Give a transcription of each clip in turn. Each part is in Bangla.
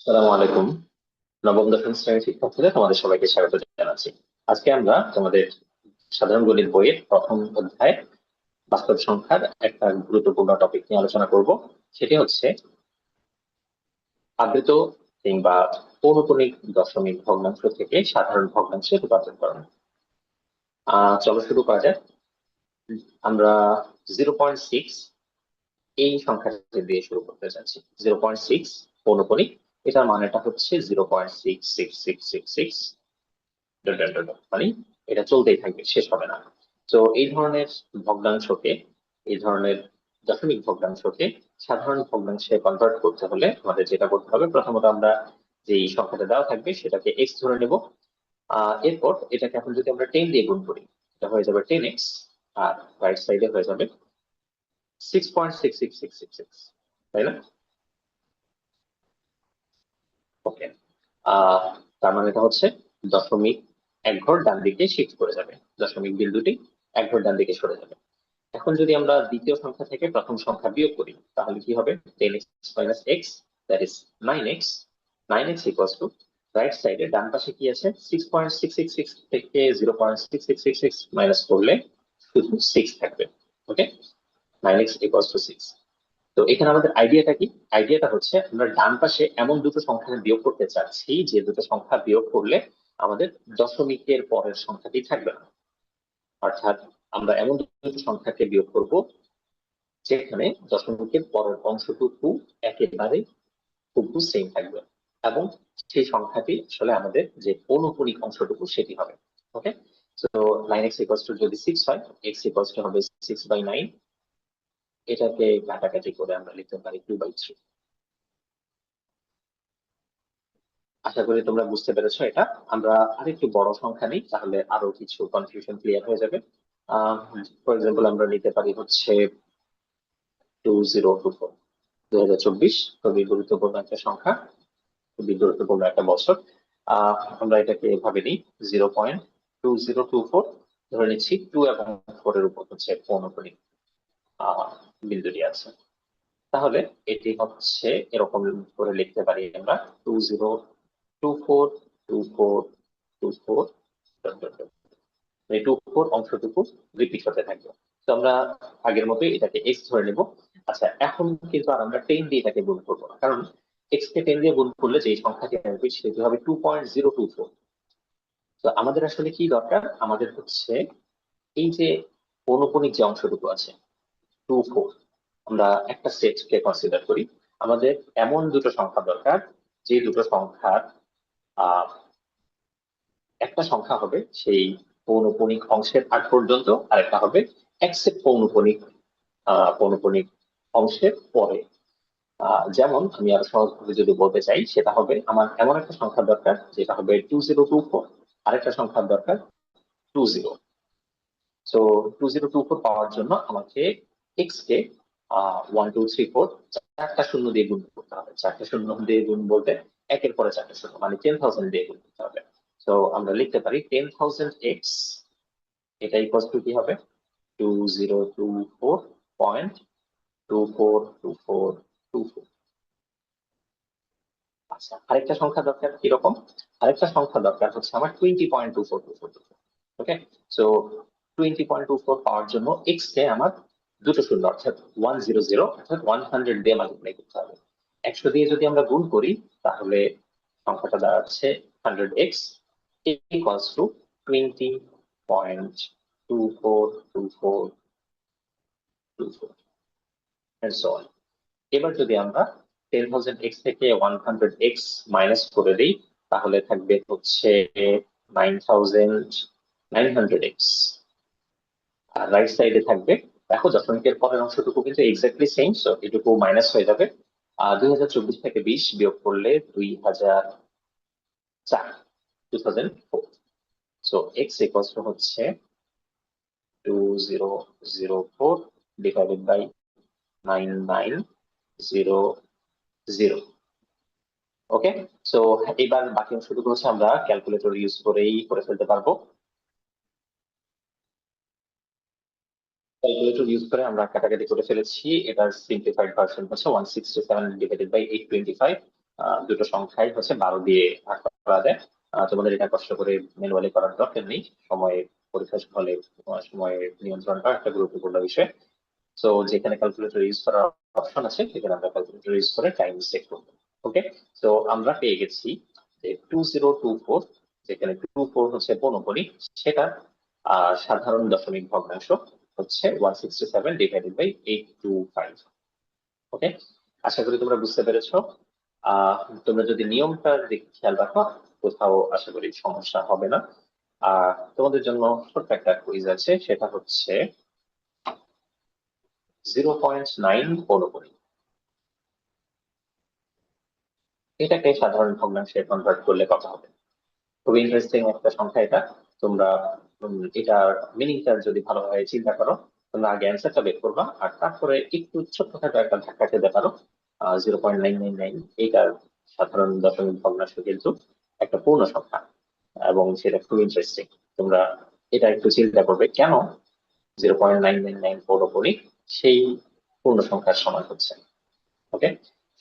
আসসালামু আলাইকুম। নবম দশম শ্রেণীর শিক্ষার্থীরা তোমাদের সবাইকে স্বাগত জানাচ্ছি। আজকে আমরা তোমাদের সাধারণ গণিত বইয়ের প্রথম অধ্যায় বাস্তব সংখ্যার একটা গুরুত্বপূর্ণ টপিক নিয়ে আলোচনা করব। সেটি হচ্ছে আবৃত কিংবা পৌনঃপুনিক দশমিক ভগ্নাংশ থেকে সাধারণ ভগ্নাংশে রূপান্তরকরণ। চলো শুরু করা যাক। আমরা 0.6 এই সংখ্যাটি দিয়ে শুরু করতে যাচ্ছি। 0.6 পৌনঃপুনিক, এটার মানেটা হচ্ছে 0.666666, মানে এটা চলতেই থাকবে, শেষ হবে না। তো এই ধরনের ভগ্নাংশকে, এই ধরনের দশমিক ভগ্নাংশকে সাধারণ ভগ্নাংশে কনভার্ট করতে হলে আমাদের যেটা করতে হবে, প্রথমত আমরা যে সংখ্যাটা দেওয়া থাকবে সেটাকে এক্স ধরে নেব। এরপর এটাকে এখন যদি আমরা 10 দিয়ে গুণ করি, এটা হয়ে যাবে 10x, আর রাইট সাইডে হয়ে যাবে 6.66666, তাই না? ওকে। তার মানে এটা হচ্ছে দশমিক এক ঘর ডান দিকে শিফট করে যাবে, দশমিক বিন্দুটি এক ঘর ডান দিকে সরে যাবে। এখন যদি আমরা দ্বিতীয় সংখ্যা থেকে প্রথম সংখ্যা বিয়োগ করি, তাহলে কি হবে? 10x minus x, that is 9x. 9x equals to, right সাইডে ডান পাশে কি আছে? 6.666 থেকে 0.6666 মাইনাস করলে শুধু 6 থাকবে। ওকে, 9x equals to 6। তো এখানে আমাদের আইডিয়াটা কি? আইডিয়াটা হচ্ছে আমরা ডান পাশে এমন দুটো সংখ্যা বিয়োগ করতে চাচ্ছি যে দুটো সংখ্যা বিয়োগ করলে আমাদের দশমিকের পরের সংখ্যাটি থাকবে না। অর্থাৎ আমরা এমন দুটো সংখ্যাকে বিয়োগ করব যেখানে দশমিকের পরের অংশটুকু একেবারে হুবহু সেম থাকবে, এবং সেই সংখ্যাটি আসলে আমাদের যে পৌনঃপুনিক অংশটুকু সেটি হবে। ওকে, তো 9x ইকুয়ালস টু যদি 6 হয়, x ইকুয়ালস টু হবে 6/9। এটাকে কাটাকাটি করে আমরা লিখতে পারি 2/3। আশা করি তোমরা বুঝতে পেরেছো এটা। আমরা আরেকটু বড় সংখ্যা নিই, তাহলে আরো কিছু কনফিউশন ক্লিয়ার হয়ে যাবে। ফর এক্সাম্পল আমরা নিতে পারি হচ্ছে 2024, 2024 খুবই গুরুত্বপূর্ণ একটা সংখ্যা, খুবই গুরুত্বপূর্ণ একটা বছর। আমরা এটাকে এভাবে নিই, 0.2024 ধরে নিচ্ছি। 2 এবং 4 এর উপর হচ্ছে পৌনঃপুনিক বিন্দুটি আছে। তাহলে এটি হচ্ছে এরকম করে লিখতে পারি আমরা, 20242424, এই 24 অংশটুকু রিপিট হতে থাকবে। তো আমরা আগের মতোই এটাকে এক্স ধরে নেব। আচ্ছা, এখন কিন্তু আর আমরা 10 দিয়ে এটাকে গুণ করবো না, কারণ এক্স কে 10 দিয়ে গুণ করলে যে সংখ্যাটি আসবে সেটি হবে 2.024। তো আমাদের আসলে কি দরকার? আমাদের হচ্ছে এই যে পৌনঃপুনিক যে অংশটুকু আছে 24, আমরা একটা সেটকে কনসিডার করি। আমাদের এমন দুটো সংখ্যা দরকার যে দুটো সংখ্যার আহ একটা সংখ্যা হবে সেই পৌনঃপুনিক অংশের আগ পর্যন্ত, আর একটা হবে এক্সেপ্ট পৌনঃপুনিক পৌনঃপুনিক অংশের পরে। যেমন আমি আরো সহজভাবে যদি বলতে চাই, সেটা হবে আমার এমন একটা সংখ্যা দরকার যেটা হবে 2024, আরেকটা সংখ্যার দরকার 20। তো 2024 পাওয়ার জন্য আমাকে এক্স কে 1 2 3 4 চারটা শূন্য দিয়ে গুণ করতে হবে। চারটা শূন্য দিয়ে গুণ বলতে একের পরে চারটা শূন্য, মানে 10,000 দিয়ে গুণ করতে হবে। তো আমরা লিখতে পারি 10,000x, এটা ইকুয়াল টু কি হবে? 2024.242424। আচ্ছা, আরেকটা সংখ্যা দরকার কিরকম? আরেকটা সংখ্যা দরকার হচ্ছে আমার 20.242424। ওকে, সো 20.24 পাওয়ার জন্য এক্স কে আমার দুটো শূন্য অর্থাৎ 100 অর্থাৎ 100 দিয়ে মাল্টিপ্লাই করতে হবে। 100 দিয়ে যদি আমরা গুণ করি তাহলে সংখ্যাটা দাঁড়াচ্ছে 100x equals to 20.242424 and so on. এবার যদি আমরা 10,000x থেকে 100x মাইনাস করে দিই, তাহলে থাকবে হচ্ছে 9,900x, আর রাইট সাইডে থাকবে, দেখো দশমিকের পরের অংশটুকু কিন্তু এক্স্যাক্টলি সেম, সো এটুকু মাইনাস হয়ে যাবে। 2024 থেকে 20 বিয়োগ করলে 2004, 2004। সো এক্স ইকুয়ালস টু হচ্ছে 2004 ডিভাইডেড বাই 9900। ওকে, সো এবার বাকি অংশটুকু হচ্ছে আমরা ক্যালকুলেটর ইউজ করেই করে ফেলতে পারবো। ক্যালকুলেটর ইউজ করে আমরা কাটাকাটি করে ফেলেছি। এটার সিম্পলিফাইড ভার্সন হচ্ছে 167 ডিভাইডেড বাই 825, দুটো সংখ্যাই হচ্ছে 12 দিয়ে ভাগ করা যায়। তোমাদের এটা কষ্ট করে ম্যানুয়ালি করার দরকার নেই, সময় পরীক্ষার হলে সময় নিয়ন্ত্রণটা একটা গুরুত্বপূর্ণ বিষয়। তো যেখানে ক্যালকুলেটর ইউজ করার অপশন আছে সেখানে আমরা ক্যালকুলেটর ইউজ করে টাইম চেক করবো। ওকে, তো আমরা পেয়ে গেছি যে 2024, যেখানে 24 হচ্ছে পৌনঃপুনি, সেটা সাধারণ দশমিক ভগ্নাংশ হচ্ছে 167 ডিভাইডেড বাই 825। ওকে, আশা করি তোমরা বুঝতে পেরেছো। তোমরা যদি নিয়মটা খেয়াল রাখো, কোথাও আশা করি সমস্যা হবে না। তোমাদের জন্য ছোট্ট একটা কুইজ আছে, সেটা হচ্ছে 0.9 পৌনঃপুনি। এটাকে সাধারণ ভগ্নাংশে কনভার্ট করলে কত হবে? খুবই ইন্টারেস্টিং একটা সংখ্যা এটা। তোমরা এটার মিনিংটা যদি ভালোভাবে চিন্তা করো, তোমরা আগে অ্যান্সারটা বের করবা, আর তারপরে একটু ছোট্টখাটো একটা ধাক্কা খেতে পারো। 0.999 এইটার সাধারণ দশমিক ভগ্নাংশ কিন্তু একটা পূর্ণ সংখ্যা, এবং সেটা খুব ইন্টারেস্টিং। তোমরা এটা একটু চিন্তা করবে কেন 0.999 পুরোপুরি সেই পূর্ণ সংখ্যার সমান হচ্ছে। ওকে,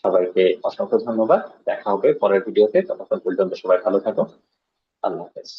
সবাইকে অসংখ্য ধন্যবাদ। দেখা হবে পরের ভিডিওতে, ততক্ষণ পর্যন্ত সবাই ভালো থাকো। আল্লাহ হাফেজ।